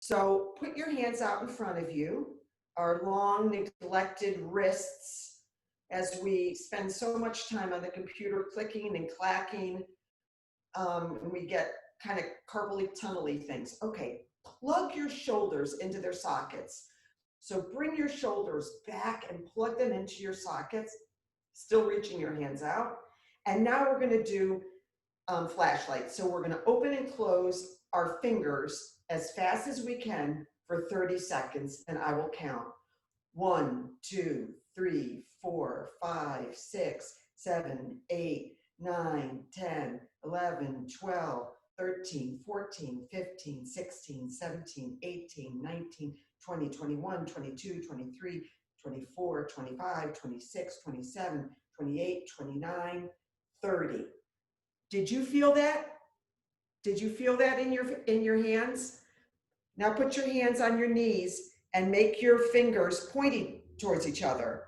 So put your hands out in front of you, our long neglected wrists, as we spend so much time on the computer clicking and clacking, and we get kind of carpally tunnely things. Okay, plug your shoulders into their sockets. So bring your shoulders back and plug them into your sockets, still reaching your hands out. And now we're going to do flashlights. So we're going to open and close our fingers as fast as we can for 30 seconds, and I will count. 1, 2, 3, 4, 5, 6, 7, 8, 9, 10, 11, 12, 13, 14, 15, 16, 17, 18, 19, 20, 21, 22, 23, 24, 25, 26, 27, 28, 29, 30. Did you feel that? Did you feel that in your hands? Now put your hands on your knees and make your fingers pointing towards each other.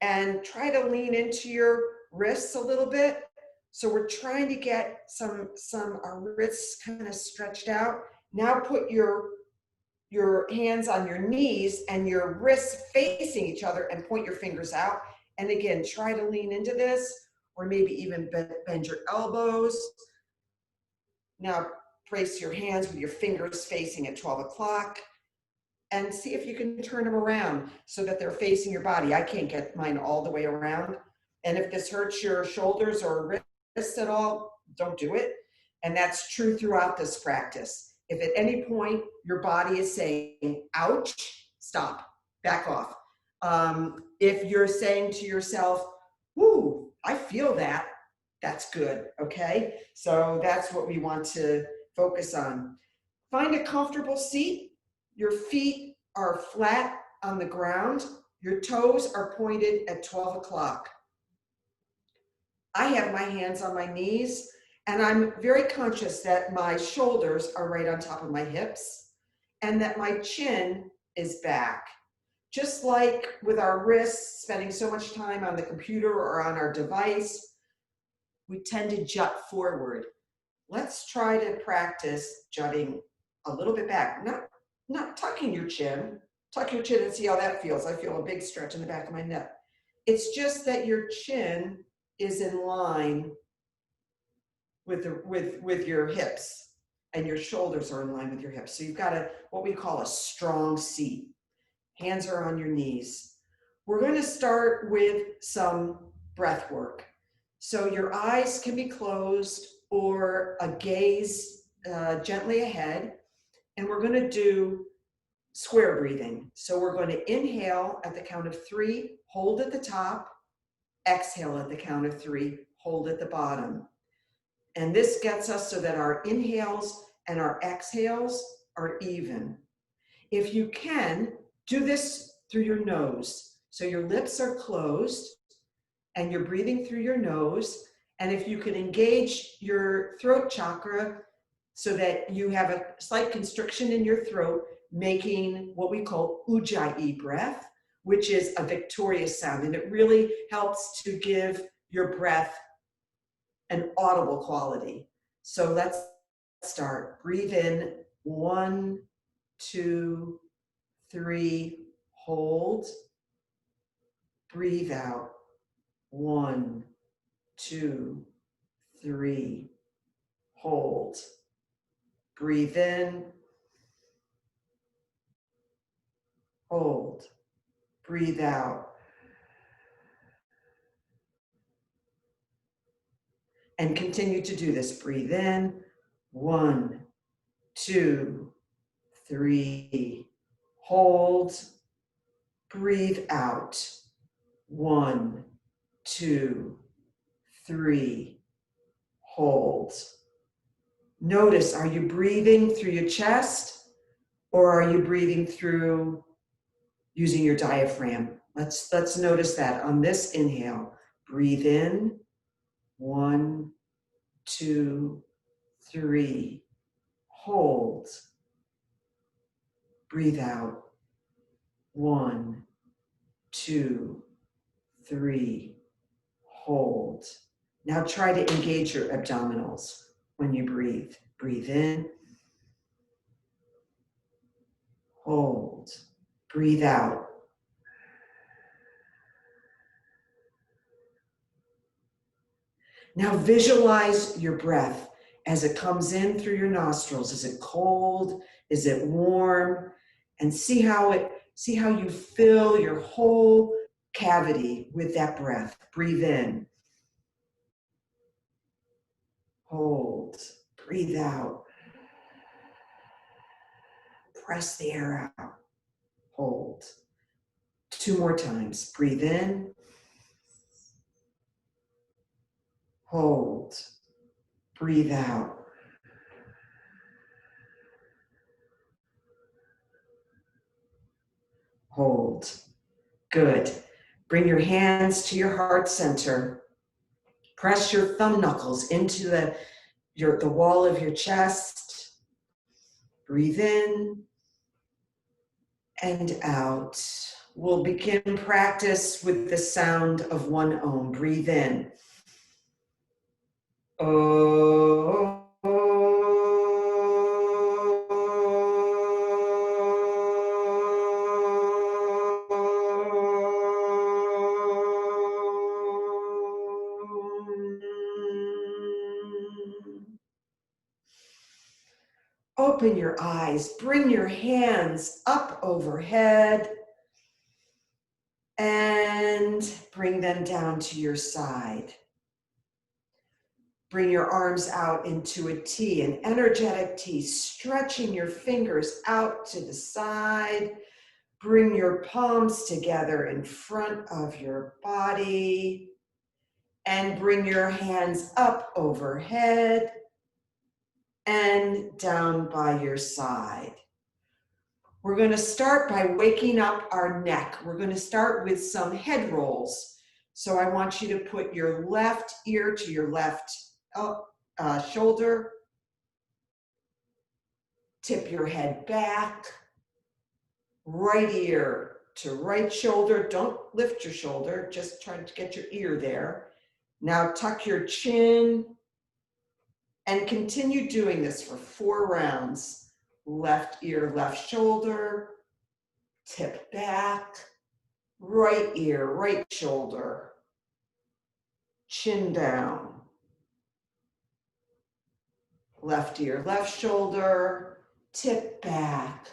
And try to lean into your wrists a little bit. So we're trying to get our wrists kind of stretched out. Now put your hands on your knees and your wrists facing each other and point your fingers out. And again, try to lean into this, or maybe even bend your elbows. Now brace your hands with your fingers facing at 12 o'clock. And see if you can turn them around so that they're facing your body. I can't get mine all the way around. And if this hurts your shoulders or wrists at all, don't do it. And that's true throughout this practice. If at any point your body is saying, ouch, stop, back off. If you're saying to yourself, whoo, I feel that, that's good, okay? So that's what we want to focus on. Find a comfortable seat. Your feet are flat on the ground. Your toes are pointed at 12 o'clock. I have my hands on my knees, and I'm very conscious that my shoulders are right on top of my hips and that my chin is back. Just like with our wrists, spending so much time on the computer or on our device, we tend to jut forward. Let's try to practice jutting a little bit back, not tucking your chin. Tuck your chin and see how that feels. I feel a big stretch in the back of my neck. It's just that your chin is in line with your hips, and your shoulders are in line with your hips. So you've got what we call a strong seat. Hands are on your knees. We're going to start with some breath work. So your eyes can be closed or a gaze gently ahead. And we're going to do square breathing. So we're going to inhale at the count of 3, hold at the top, exhale at the count of 3, hold at the bottom. And this gets us so that our inhales and our exhales are even. If you can, do this through your nose. So your lips are closed and you're breathing through your nose. And if you can engage your throat chakra so that you have a slight constriction in your throat, making what we call ujjayi breath, which is a victorious sound. And it really helps to give your breath an audible quality. So let's start. Breathe in, 1, 2, 3, hold. Breathe out, 1, 2, 3, hold. Breathe in, hold. Breathe out. And continue to do this. Breathe in, 1, 2, 3, hold. Breathe out, 1, 2, 3, hold. Notice, are you breathing through your chest or are you breathing through using your diaphragm? Let's notice that on this inhale. Breathe in, 1, 2, 3, hold. Breathe out, 1, 2, 3, hold. Now try to engage your abdominals when you breathe. Breathe in, Hold. Breathe out. Now visualize your breath as it comes in through your nostrils. Is it cold? Is it warm? And see how you fill your whole cavity with that breath. Breathe in. Hold. Breathe out. Press the air out. Hold. 2 more times. Breathe in. Hold. Breathe out. Hold. Good. Bring your hands to your heart center. Press your thumb knuckles into the wall of your chest. Breathe in and out. We'll begin practice with the sound of one Om. Breathe in. Oh. Open your eyes, bring your hands up overhead and bring them down to your side. Bring your arms out into a T, an energetic T, stretching your fingers out to the side. Bring your palms together in front of your body and bring your hands up overhead and down by your side. We're going to start by waking up our neck. We're going to start with some head rolls. So I want you to put your left ear to your left shoulder. Tip your head back. Right ear to right shoulder. Don't lift your shoulder. Just try to get your ear there. Now tuck your chin and continue doing this for 4 rounds. Left ear, left shoulder. Tip back. Right ear, right shoulder, chin down. Left ear, left shoulder, tip back,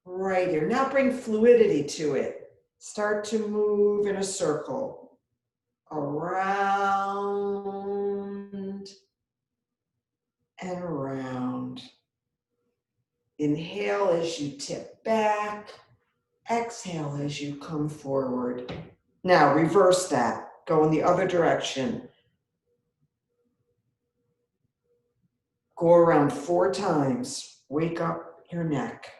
right ear. Now bring fluidity to it. Start to move in a circle. Around and around. Inhale as you tip back. Exhale as you come forward. Now reverse that. Go in the other direction. Go around 4 times. Wake up your neck.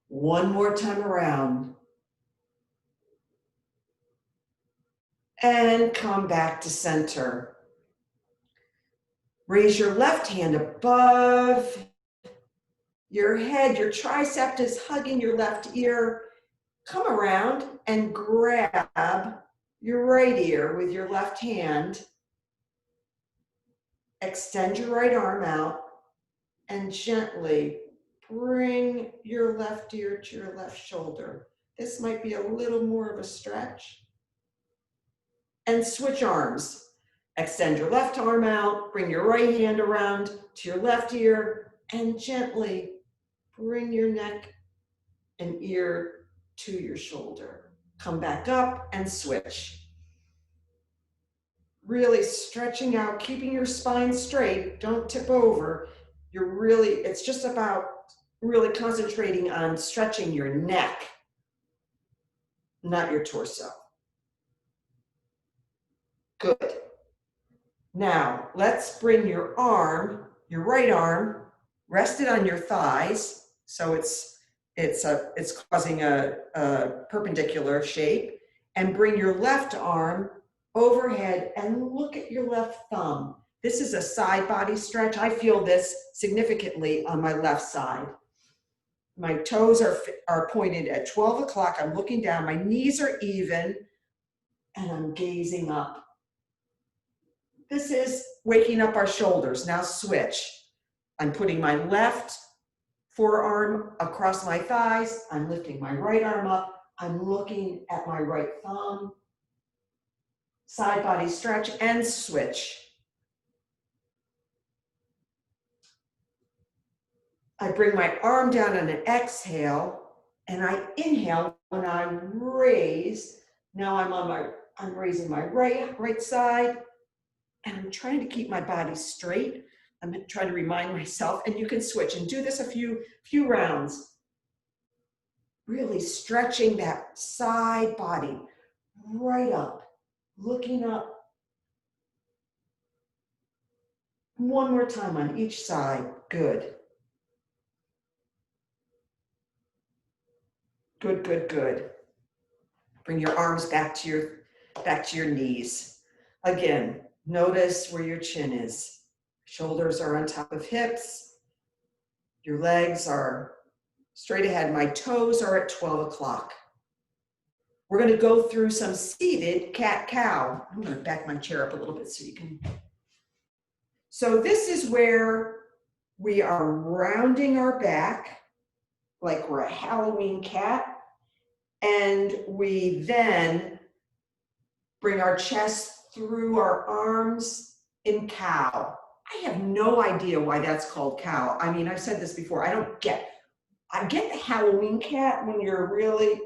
One more time around. And come back to center. Raise your left hand above your head. Your tricep is hugging your left ear. Come around and grab your right ear with your left hand. Extend your right arm out and gently bring your left ear to your left shoulder. This might be a little more of a stretch. And switch arms. Extend your left arm out, bring your right hand around to your left ear, and gently bring your neck and ear to your shoulder. Come back up and switch. Really stretching out, keeping your spine straight. Don't tip over. It's just about really concentrating on stretching your neck, not your torso. Good. Now, let's bring your right arm, rest it on your thighs, so it's causing a perpendicular shape, and bring your left arm overhead and look at your left thumb. This is a side body stretch. I feel this significantly on my left side. My toes are pointed at 12 o'clock. I'm looking down. My knees are even, and I'm gazing up. This is waking up our shoulders. Now switch. I'm putting my left forearm across my thighs. I'm lifting my right arm up. I'm looking at my right thumb. Side body stretch and switch. I bring my arm down on an exhale and I inhale when I raise. Now I'm raising my right side and I'm trying to keep my body straight. I'm trying to remind myself, and you can switch and do this a few rounds. Really stretching that side body right up, looking up. One more time on each side. Good. Good, good, good. Bring your arms back to your knees. Again, notice where your chin is. Shoulders are on top of hips. Your legs are straight ahead. My toes are at 12 o'clock. We're going to go through some seated cat-cow. I'm going to back my chair up a little bit so you can. So this is where we are rounding our back like we're a Halloween cat. And we then bring our chest through our arms in cow. I have no idea why that's called cow. I mean, I've said this before. I get the Halloween cat when you're really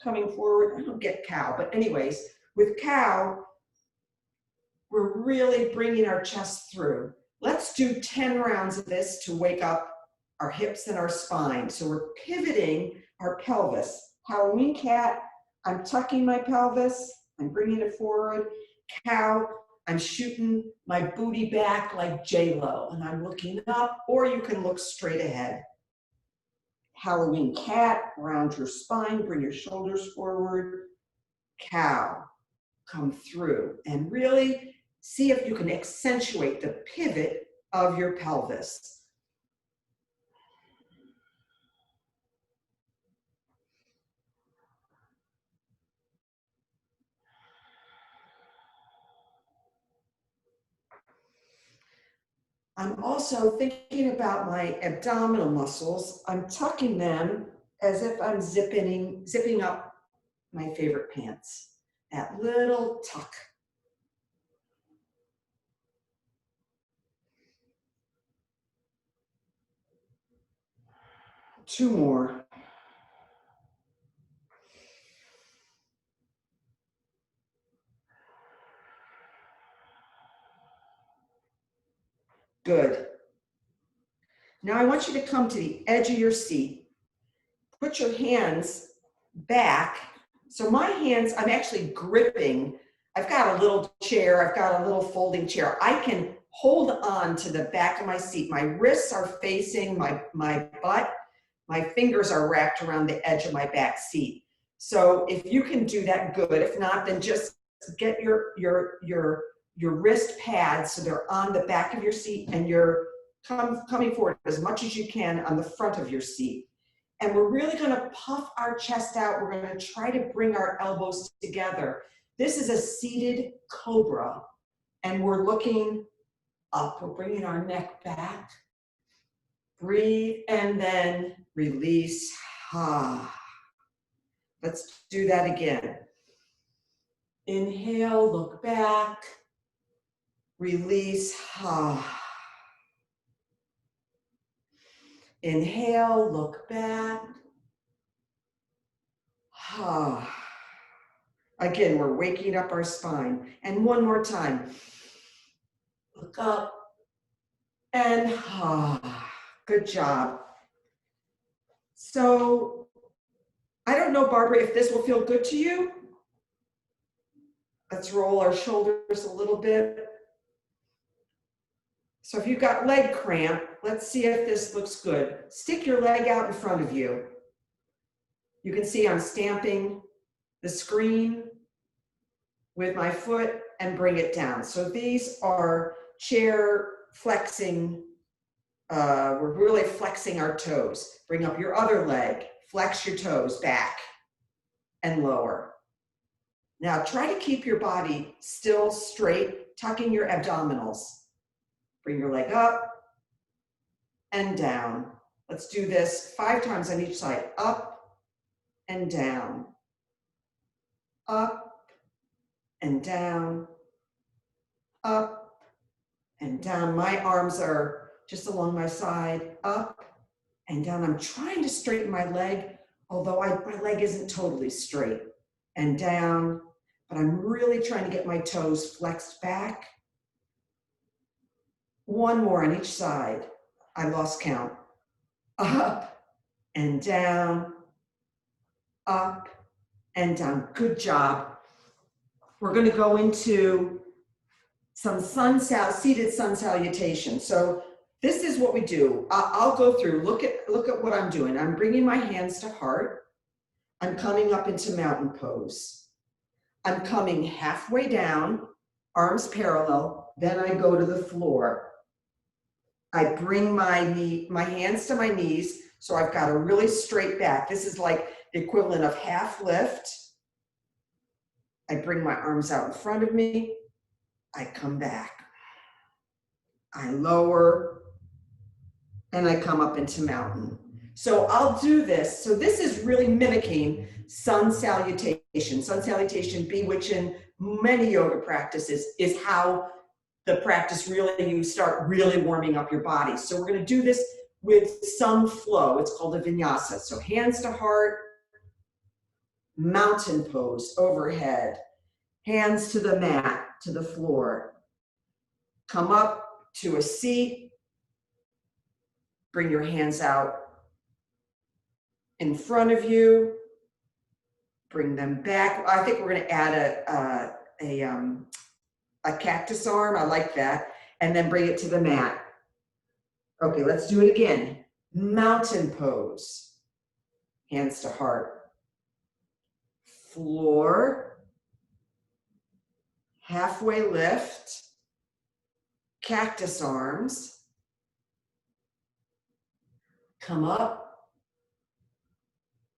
coming forward. I don't get cow. But anyways, with cow, we're really bringing our chest through. Let's do 10 rounds of this to wake up our hips and our spine. So we're pivoting our pelvis. Halloween cat, I'm tucking my pelvis. I'm bringing it forward. Cow, I'm shooting my booty back like J-Lo, and I'm looking up, or you can look straight ahead. Halloween cat, round your spine, bring your shoulders forward. Cow, come through, and really see if you can accentuate the pivot of your pelvis. I'm also thinking about my abdominal muscles. I'm tucking them as if I'm zipping up my favorite pants. That little tuck. Two more. Good. Now I want you to come to the edge of your seat. Put your hands back. So my hands, I'm actually gripping. I've got a little chair. I've got a little folding chair. I can hold on to the back of my seat. My wrists are facing my butt. My fingers are wrapped around the edge of my back seat. So if you can do that, good. If not, then just get your wrist pads so they're on the back of your seat, and you're coming forward as much as you can on the front of your seat. And we're really going to puff our chest out. We're going to try to bring our elbows together. This is a seated cobra, and we're looking up. We're bringing our neck back. Breathe and then release. Let's do that again. Inhale, look back. Release. Inhale, look back. Again, we're waking up our spine. And one more time. Look up and good job. So I don't know, Barbara, if this will feel good to you. Let's roll our shoulders a little bit. So if you've got leg cramp, let's see if this looks good. Stick your leg out in front of you. You can see I'm stamping the screen with my foot and bring it down. So these are chair flexing. We're really flexing our toes. Bring up your other leg, flex your toes back and lower. Now try to keep your body still straight tucking your abdominals. Bring your leg up and down. Let's do this 5 times on each side. Up and down. Up and down. Up and down. My arms are just along my side. Up and down. I'm trying to straighten my leg, although my leg isn't totally straight. And down. But I'm really trying to get my toes flexed back. 1 more on each side. I lost count. Up and down, up and down. Good job. We're going to go into some seated sun salutation. So this is what we do. I'll go through. Look at what I'm doing. I'm bringing my hands to heart. I'm coming up into mountain pose. I'm coming halfway down, arms parallel. Then I go to the floor. I bring my hands to my knees, so I've got a really straight back. This is like the equivalent of half lift. I bring my arms out in front of me. I come back. I lower, and I come up into mountain. So I'll do this. So this is really mimicking sun salutation. Sun salutation B, which in many yoga practices is how the practice really, you start really warming up your body. So we're going to do this with some flow. It's called a vinyasa. So hands to heart, mountain pose overhead, hands to the mat, to the floor. Come up to a seat. Bring your hands out in front of you. Bring them back. I think we're going to add a cactus arm. I like that. And then bring it to the mat. Okay, let's do it again. Mountain pose. Hands to heart. Floor. Halfway lift. Cactus arms. Come up.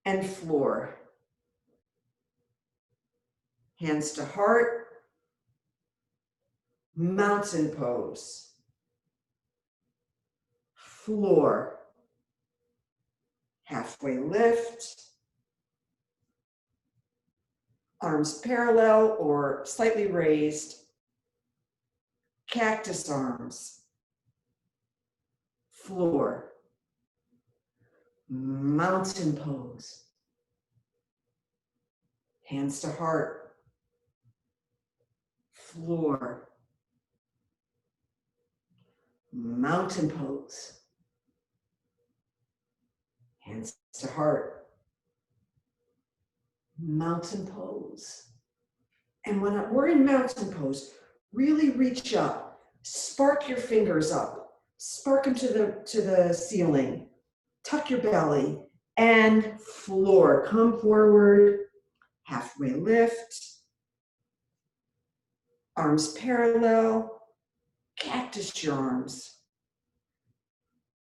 And floor. Hands to heart. Mountain pose. Floor. Halfway lift. Arms parallel or slightly raised. Cactus arms. Floor. Mountain pose. Hands to heart. Floor. Mountain pose. Hands to heart. Mountain pose. And when we're in mountain pose, really reach up. Spark your fingers up. Spark them to the ceiling. Tuck your belly. And floor. Come forward. Halfway lift. Arms parallel. Cactus your arms.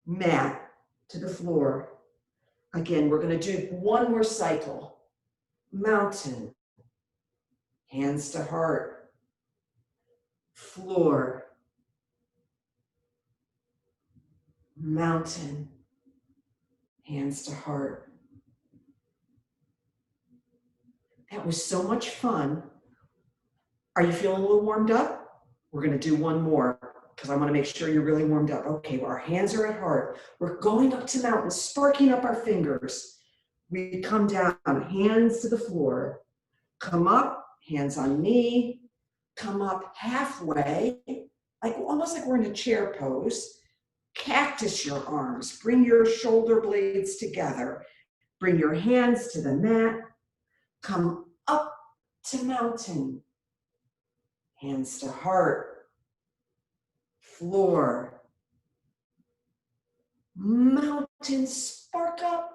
Mat to the floor. Again, we're going to do 1 more cycle. Mountain. Hands to heart. Floor. Mountain. Hands to heart. That was so much fun. Are you feeling a little warmed up? We're going to do 1 more because I want to make sure you're really warmed up. Okay, well, our hands are at heart. We're going up to mountain, sparking up our fingers. We come down, hands to the floor. Come up, hands on knee. Come up halfway, almost like we're in a chair pose. Cactus your arms. Bring your shoulder blades together. Bring your hands to the mat. Come up to mountain. Hands to heart. Floor. Mountain, spark up.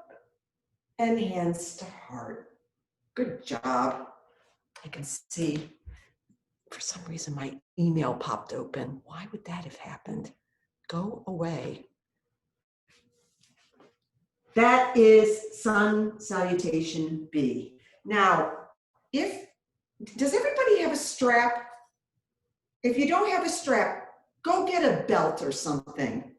And hands to heart. Good job. I can see, for some reason, my email popped open. Why would that have happened? Go away. That is sun salutation B. Now, does everybody have a strap? If you don't have a strap, go get a belt or something,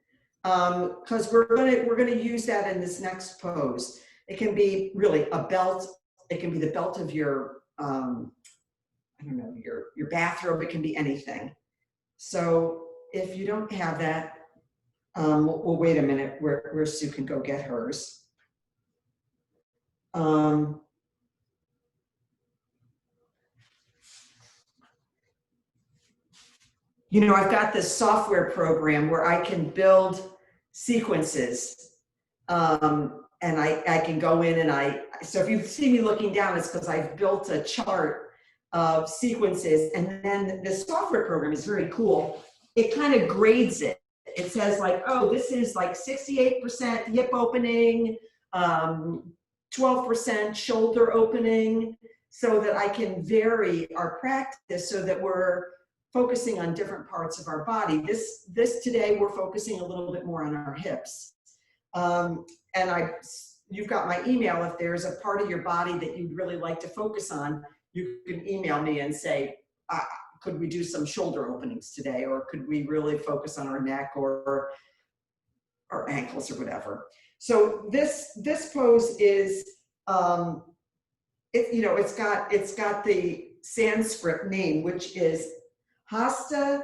because we're gonna use that in this next pose. It can be really a belt. It can be the belt of your I don't know, your bathrobe. It can be anything. So if you don't have that, we'll wait a minute where Sue can go get hers. You know, I've got this software program where I can build sequences. And I can go in and so if you see me looking down, it's because I've built a chart of sequences. And then the software program is very cool. It kind of grades it. It says like, oh, this is like 68% hip opening, 12% shoulder opening, so that I can vary our practice so that we're focusing on different parts of our body. This today, we're focusing a little bit more on our hips. And you've got my email. If there's a part of your body that you'd really like to focus on, you can email me and say, could we do some shoulder openings today? Or could we really focus on our neck or our ankles or whatever? So this pose is, it's got the Sanskrit name, which is Hasta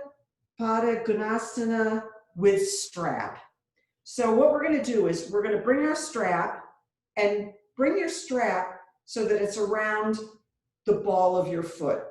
Pada Gunasana with strap. So what we're going to do is we're going to bring our strap and bring your strap so that it's around the ball of your foot.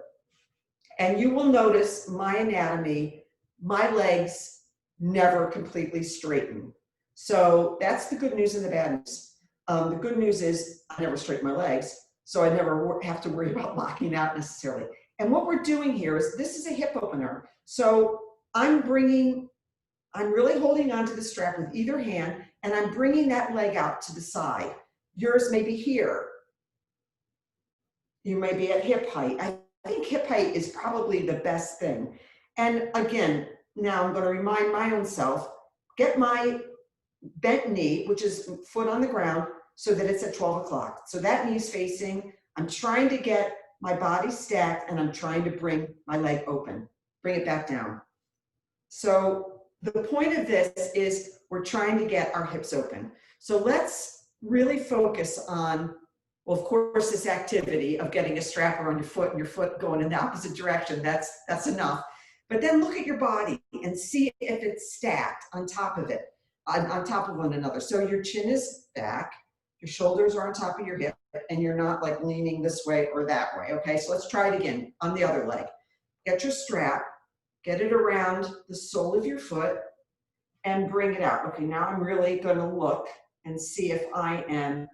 And you will notice my anatomy, my legs never completely straighten. So that's the good news and the bad news. The good news is I never straighten my legs, so I never have to worry about locking out necessarily. And what we're doing here is, this is a hip opener. So I'm really holding onto the strap with either hand, and I'm bringing that leg out to the side. Yours may be here. You may be at hip height. I think hip height is probably the best thing. And again, now I'm going to remind my own self, get my bent knee, which is foot on the ground, so that it's at 12 o'clock. So that knee's facing. I'm trying to get my body stacked, and I'm trying to bring my leg open. Bring it back down. So the point of this is we're trying to get our hips open. So let's really focus on, well, of course, this activity of getting a strap around your foot and your foot going in the opposite direction, that's enough. But then look at your body and see if it's stacked on top of it, on top of one another. So your chin is back, your shoulders are on top of your hip, and you're not like leaning this way or that way, okay? So let's try it again on the other leg. Get your strap, get it around the sole of your foot, and bring it out. Okay, now I'm really gonna look and see if I'm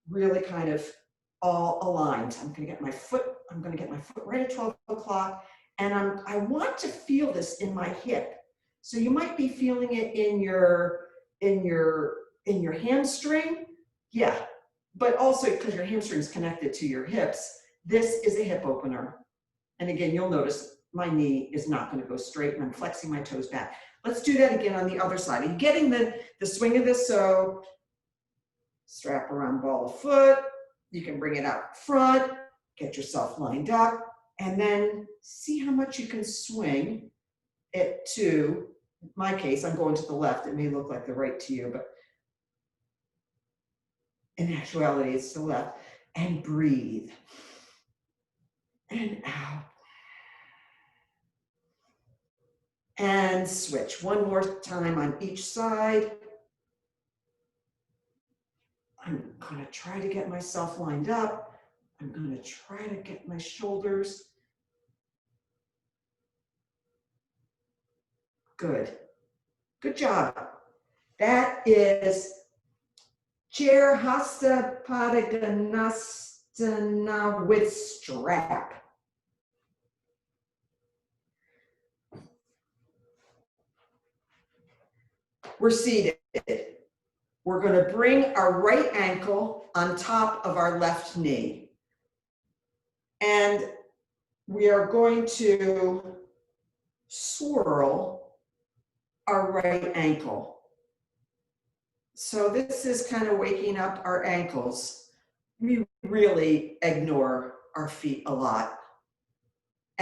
really kind of all aligned. I'm gonna get my foot right at 12 o'clock, and I want to feel this in my hip. So you might be feeling it in your hamstring, yeah, but also because your hamstring is connected to your hips. This is a hip opener. And again, you'll notice my knee is not going to go straight, and I'm flexing my toes back. Let's do that again on the other side. Are you getting the swing of this? So strap around ball of foot. You can bring it out front, get yourself lined up, and then see how much you can swing it to, in my case, I'm going to the left. It may look like the right to you, but in actuality, it's the left. And breathe. And out. And switch. One more time on each side. I'm going to try to get myself lined up. I'm going to try to get my shoulders. Good. Good job. That is chair hasta padaganasana with strap. We're seated. We're going to bring our right ankle on top of our left knee. And we are going to swirl our right ankle. So this is kind of waking up our ankles. We really ignore our feet a lot.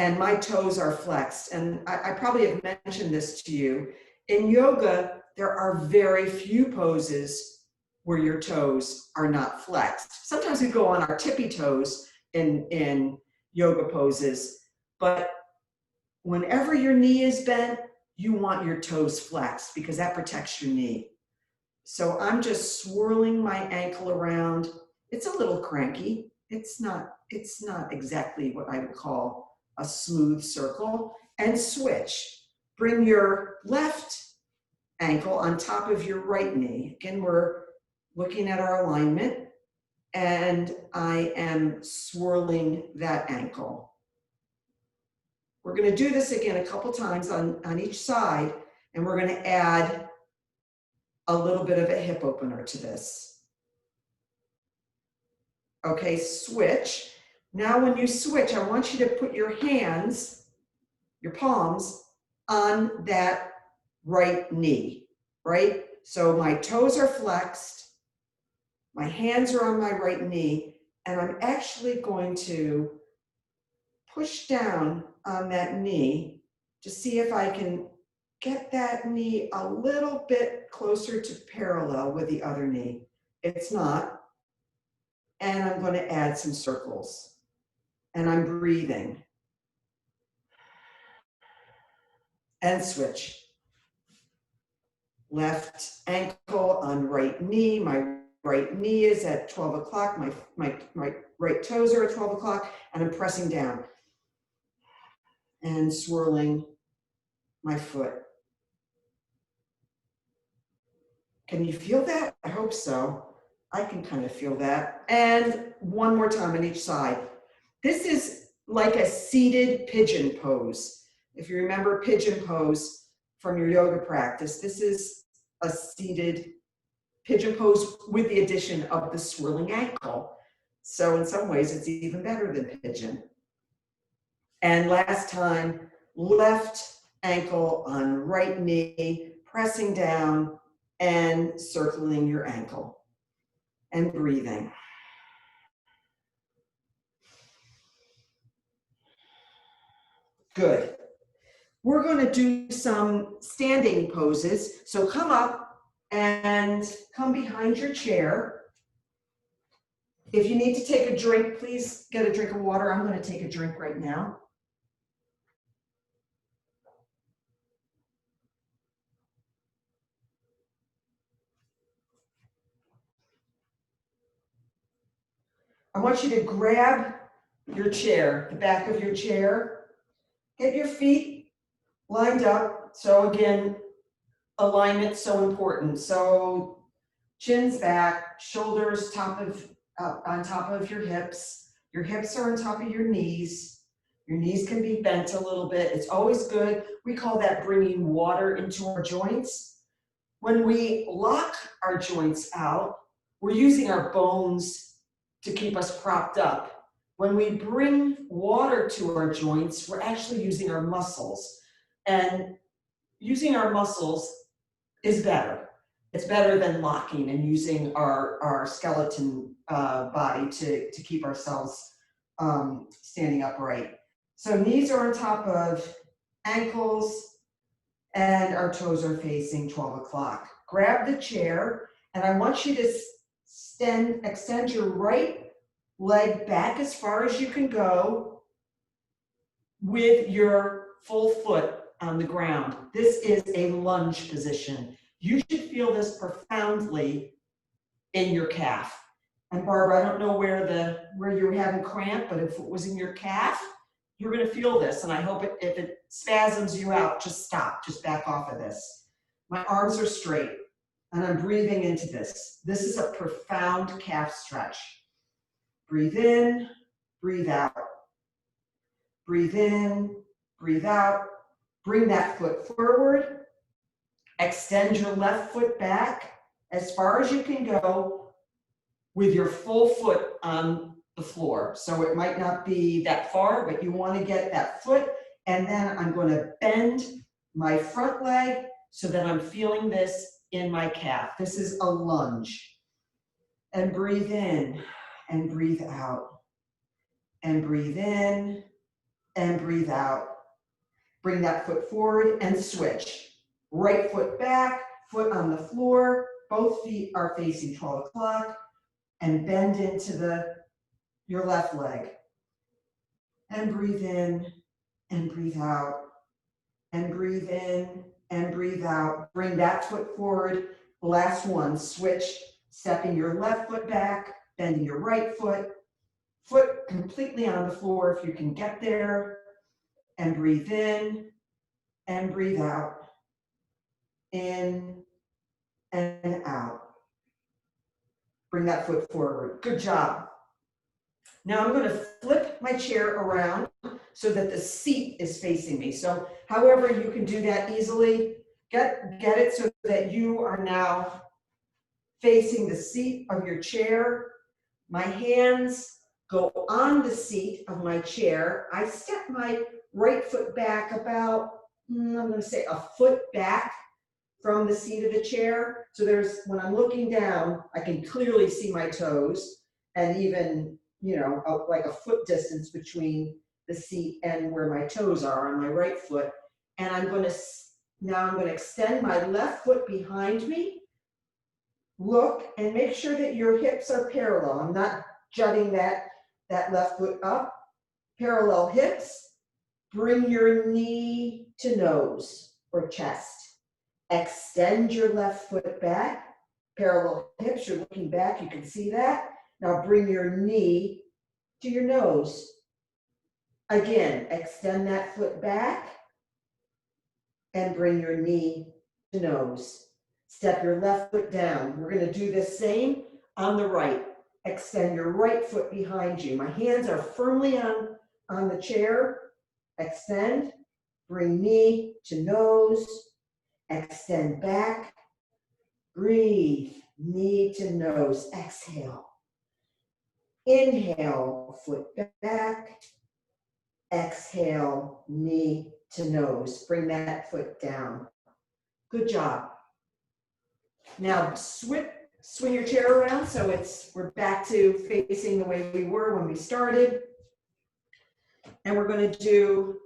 and my toes are flexed. And I probably have mentioned this to you. In yoga, there are very few poses where your toes are not flexed. Sometimes we go on our tippy toes in yoga poses, but whenever your knee is bent, you want your toes flexed because that protects your knee. So I'm just swirling my ankle around. It's a little cranky. It's not exactly what I would call a smooth circle. And switch. Bring your left ankle on top of your right knee. Again, we're looking at our alignment, and I am swirling that ankle. We're going to do this again a couple times on each side, and we're going to add a little bit of a hip opener to this. Okay, switch. Now when you switch, I want you to put your hands, your palms, on that right knee, right? So my toes are flexed, my hands are on my right knee, and I'm actually going to push down on that knee to see if I can get that knee a little bit closer to parallel with the other knee. It's not. And I'm going to add some circles. And I'm breathing. And switch. Left ankle on right knee. My right knee is at 12 o'clock. My right toes are at 12 o'clock. And I'm pressing down. And swirling my foot. Can you feel that? I hope so. I can kind of feel that. And one more time on each side. This is like a seated pigeon pose. If you remember pigeon pose from your yoga practice, this is a seated pigeon pose with the addition of the swirling ankle. So in some ways, it's even better than pigeon. And last time, left ankle on right knee, pressing down and circling your ankle and breathing. Good. We're going to do some standing poses. So come up and come behind your chair. If you need to take a drink, please get a drink of water. I'm going to take a drink right now. I want you to grab your chair, the back of your chair. Get your feet lined up. So again, alignment so important. So chin's back, shoulders on top of your hips. Your hips are on top of your knees. Your knees can be bent a little bit. It's always good. We call that bringing water into our joints. When we lock our joints out, we're using our bones to keep us propped up. When we bring water to our joints, we're actually using our muscles. And using our muscles is better. It's better than locking and using our skeleton body to keep ourselves standing upright. So knees are on top of ankles and our toes are facing 12 o'clock. Grab the chair and I want you to extend your right leg back as far as you can go with your full foot on the ground. This is a lunge position. You should feel this profoundly in your calf. And Barbara, I don't know where you're having cramp, but if it was in your calf, you're going to feel this. And I hope if it spasms you out, just stop, just back off of this. My arms are straight and I'm breathing into this. This is a profound calf stretch. Breathe in, breathe out. Breathe in, breathe out. Bring that foot forward. Extend your left foot back as far as you can go with your full foot on the floor. So it might not be that far, but you want to get that foot. And then I'm going to bend my front leg so that I'm feeling this in my calf. This is a lunge. And breathe in and breathe out. And breathe in and breathe out. Bring that foot forward and switch. Right foot back, foot on the floor, both feet are facing 12 o'clock, and bend into your left leg. And breathe in and breathe out, and breathe in and breathe out. Bring that foot forward. Last one, switch, stepping your left foot back, bending your right foot, foot completely on the floor if you can get there, and breathe in and breathe out. In and out. Bring that foot forward. Good job. Now I'm going to flip my chair around so that the seat is facing me. So however you can do that easily, get it so that you are now facing the seat of your chair. My hands go on the seat of my chair. I step my right foot back about, I'm going to say a foot back from the seat of the chair. So when I'm looking down, I can clearly see my toes, and even, like a foot distance between the seat and where my toes are on my right foot. And now I'm going to extend my left foot behind me. Look and make sure that your hips are parallel. I'm not jutting that left foot up. Parallel hips. Bring your knee to nose or chest. Extend your left foot back, parallel hips, you're looking back, you can see that. Now bring your knee to your nose. Again, extend that foot back and bring your knee to nose. Step your left foot down. We're going to do the same on the right. Extend your right foot behind you. My hands are firmly on the chair. Extend, bring knee to nose. Extend back, breathe, knee to nose, exhale. Inhale, foot back, exhale, knee to nose. Bring that foot down. Good job. Now swing your chair around so we're back to facing the way we were when we started. And we're going to do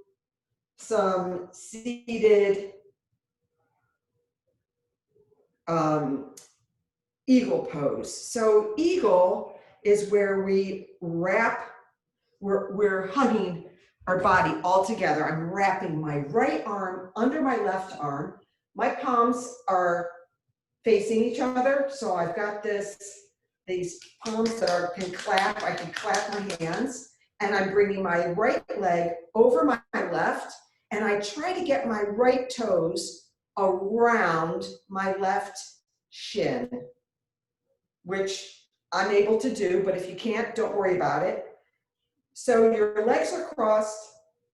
some seated eagle pose. So eagle is where we wrap, we're hugging our body all together. I'm wrapping my right arm under my left arm. My palms are facing each other. So I've got these palms that can clap. I can clap my hands. And I'm bringing my right leg over my left. And I try to get my right toes around my left shin, which I'm able to do, but if you can't, don't worry about it. So your legs are crossed,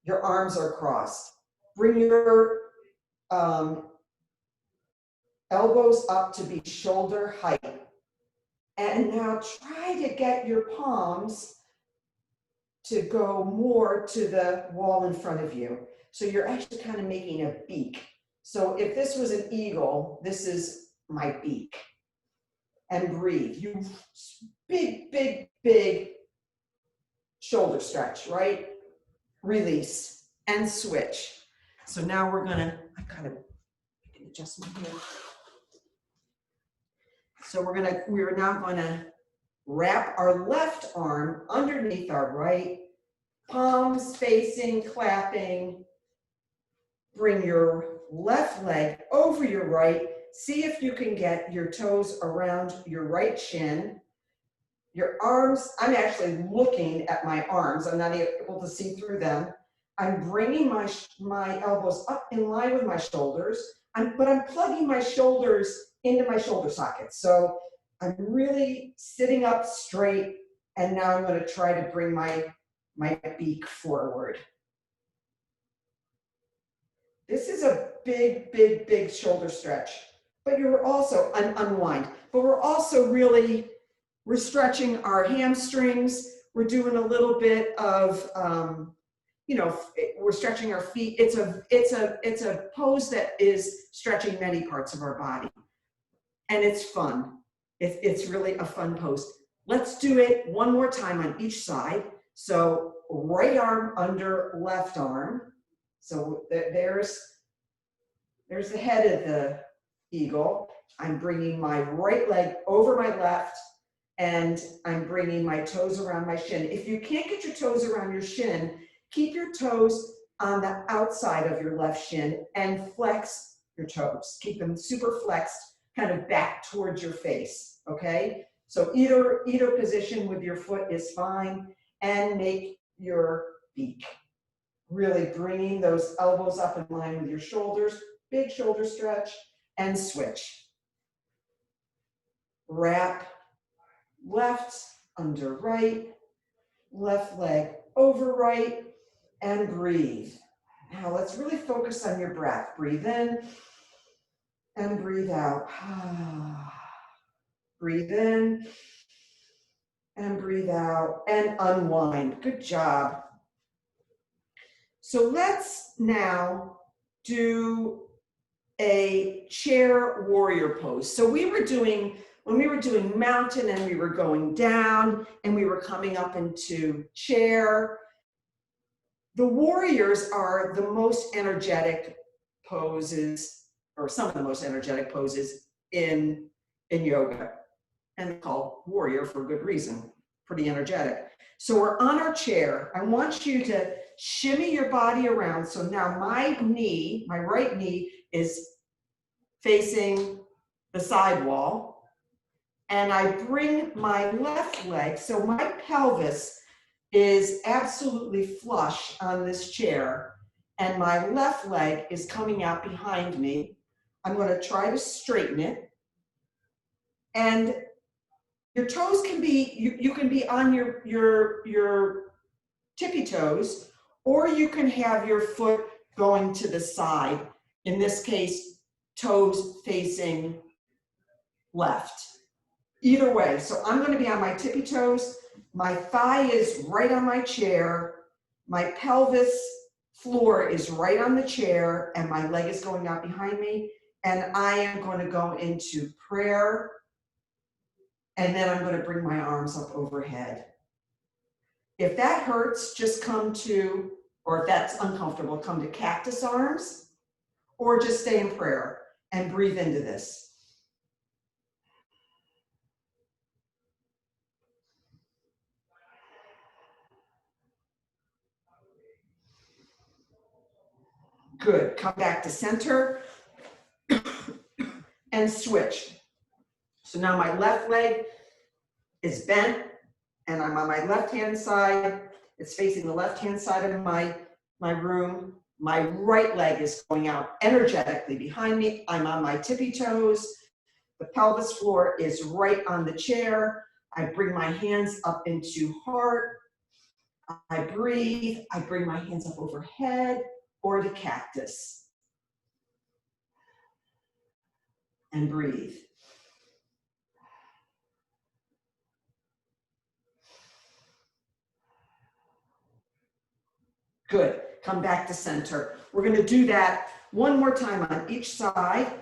your arms are crossed. Bring your elbows up to be shoulder height. And now try to get your palms to go more to the wall in front of you. So you're actually kind of making a beak. So if this was an eagle, this is my beak. And breathe. You big, big, big shoulder stretch, right? Release and switch. So now we're gonna, I can adjust my hair. So we're now gonna wrap our left arm underneath our right, palms facing, clapping. Bring your left leg over your right. See if you can get your toes around your right shin. Your arms, I'm actually looking at my arms. I'm not able to see through them. I'm bringing my elbows up in line with my shoulders, but I'm plugging my shoulders into my shoulder sockets. So I'm really sitting up straight, and now I'm going to try to bring my beak forward. This is a big, big, big shoulder stretch, but you're also, unwind, but we're stretching our hamstrings. We're doing a little bit of, we're stretching our feet. It's a pose that is stretching many parts of our body, and it's fun. It's really a fun pose. Let's do it one more time on each side. So right arm under left arm. So there's the head of the eagle. I'm bringing my right leg over my left, and I'm bringing my toes around my shin. If you can't get your toes around your shin, keep your toes on the outside of your left shin and flex your toes. Keep them super flexed, kind of back towards your face, okay? So either position with your foot is fine, and make your beak. Really bringing those elbows up in line with your shoulders, big shoulder stretch, and switch. Wrap, left under right, left leg over right, and breathe. Now let's really focus on your breath. Breathe in and breathe out. Breathe in and breathe out, and unwind. Good job. So let's now do a chair warrior pose. So when we were doing mountain and we were going down and we were coming up into chair, the warriors are the most energetic poses, or some of the most energetic poses in yoga, and called warrior for good reason, pretty energetic. So we're on our chair. I want you to shimmy your body around. So now my right knee is facing the side wall, and I bring my left leg, so my pelvis is absolutely flush on this chair, and my left leg is coming out behind me. I'm going to try to straighten it, and your toes can be, you can be on your tippy toes, or you can have your foot going to the side. In this case, toes facing left. Either way, so I'm going to be on my tippy toes. My thigh is right on my chair. My pelvis floor is right on the chair, and my leg is going out behind me. And I am going to go into prayer, and then I'm going to bring my arms up overhead. If that hurts, just come to, or if that's uncomfortable, come to cactus arms, or just stay in prayer and breathe into this. Good. Come back to center and switch. So now my left leg is bent, and I'm on my left-hand side. It's facing the left-hand side of my room. My right leg is going out energetically behind me. I'm on my tippy toes. The pelvis floor is right on the chair. I bring my hands up into heart. I breathe. I bring my hands up overhead, or the cactus. And breathe. Good. Come back to center. We're going to do that one more time on each side.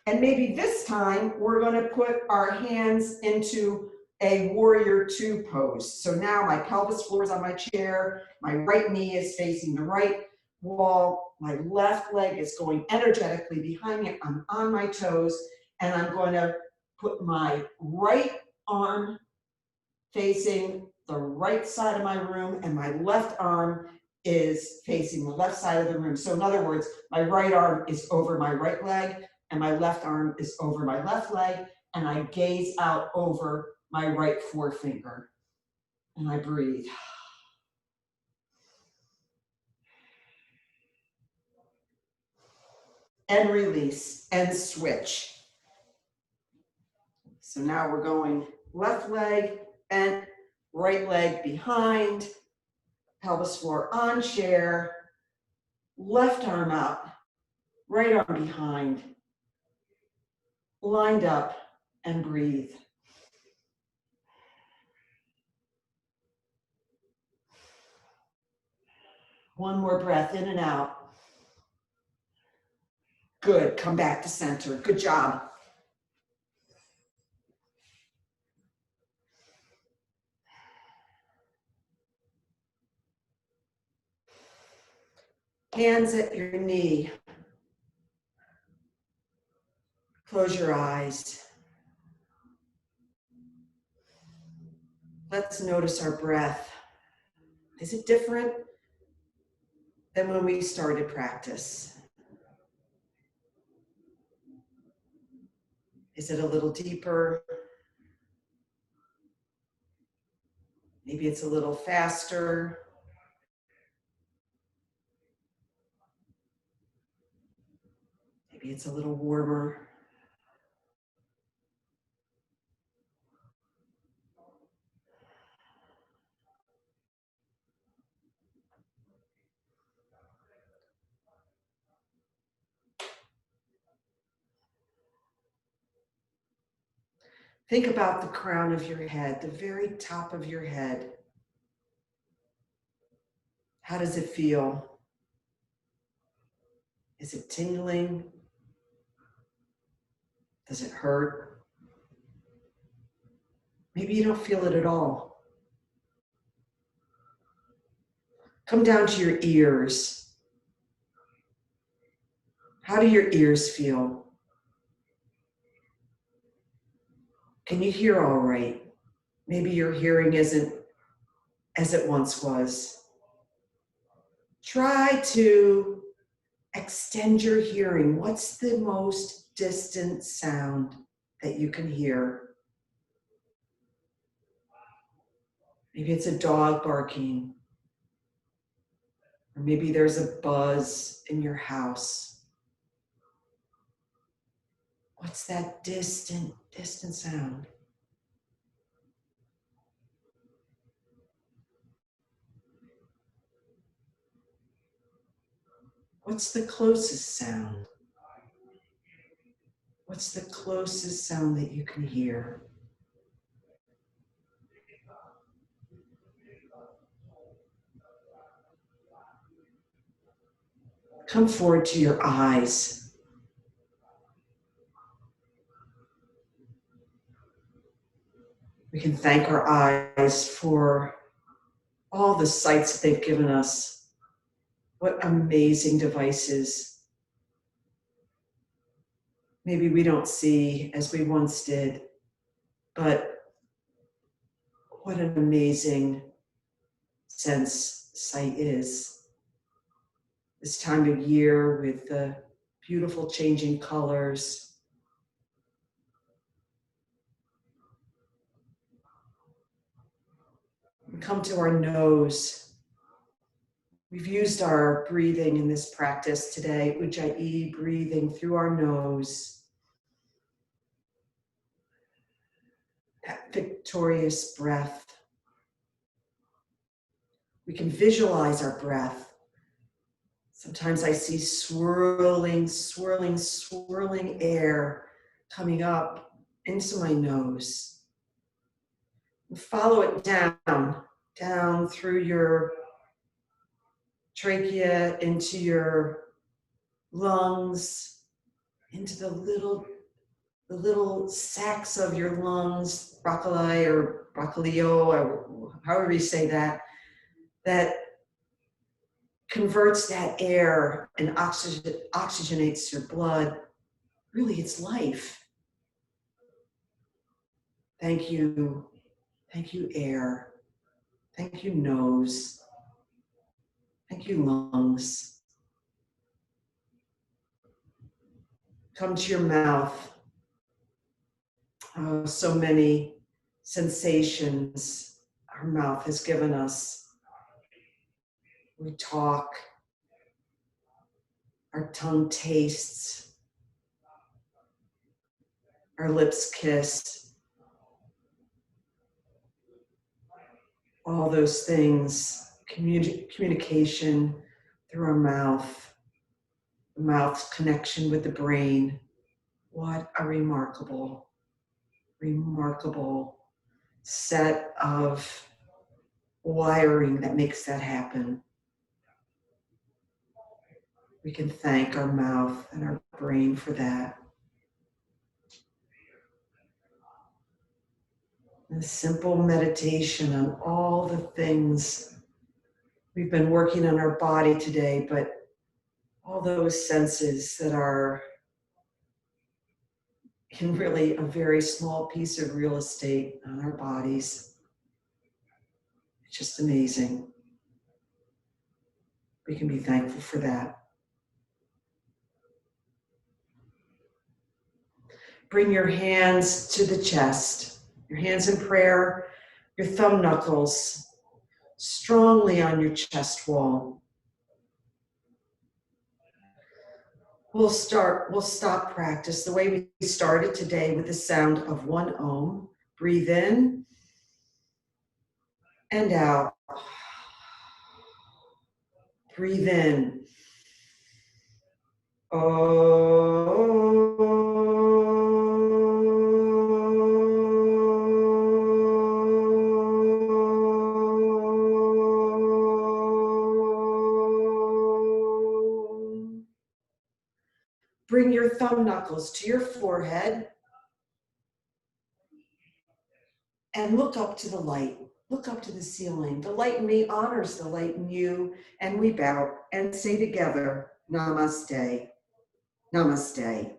And maybe this time we're going to put our hands into a warrior two pose. So now my pelvis floor is on my chair. My right knee is facing the right wall. My left leg is going energetically behind me. I'm on my toes, and I'm going to put my right arm facing the right side of my room, and my left arm is facing the left side of the room. So in other words, my right arm is over my right leg, and my left arm is over my left leg, and I gaze out over my right forefinger, and I breathe. And release, and switch. So now we're going left leg bent, right leg behind, pelvis floor on chair, left arm up, right arm behind, lined up, and breathe. One more breath in and out. Good. Come back to center. Good job. Hands at your knee. Close your eyes. Let's notice our breath. Is it different than when we started practice? Is it a little deeper? Maybe it's a little faster. Maybe it's a little warmer. Think about the crown of your head, the very top of your head. How does it feel? Is it tingling? Does it hurt? Maybe you don't feel it at all. Come down to your ears. How do your ears feel? Can you hear all right? Maybe your hearing isn't as it once was. Try to extend your hearing. What's the most distant sound that you can hear? Maybe it's a dog barking, or maybe there's a buzz in your house. What's that distant sound? What's the closest sound? What's the closest sound that you can hear? Come forward to your eyes. We can thank our eyes for all the sights that they've given us. What amazing devices. Maybe we don't see as we once did, but what an amazing sense sight is. This time of year with the beautiful changing colors. We come to our nose. We've used our breathing in this practice today, Ujjayi, breathing through our nose. That victorious breath. We can visualize our breath. Sometimes I see swirling air coming up into my nose. And follow it down through your trachea, into your lungs, into the little sacs of your lungs, broccoli or broccolio, or however you say that converts that air and oxygenates your blood. Really, it's life. Thank you. Thank you, air. Thank you, nose. Thank you, lungs. Come to your mouth. Oh, so many sensations our mouth has given us. We talk. Our tongue tastes. Our lips kiss. All those things. Communication through our mouth. The mouth's connection with the brain. What a remarkable set of wiring that makes that happen. We can thank our mouth and our brain for that. A simple meditation on all the things we've been working on our body today, but all those senses that are in really a very small piece of real estate on our bodies. It's just amazing. We can be thankful for that. Bring your hands to the chest, your hands in prayer, your thumb knuckles strongly on your chest wall. We'll stop practice the way we started today with the sound of one Om. Breathe in and out. Breathe in. Bring your thumb knuckles to your forehead and look up to the light. Look up to the ceiling. The light in me honors the light in you, and we bow and say together, Namaste. Namaste.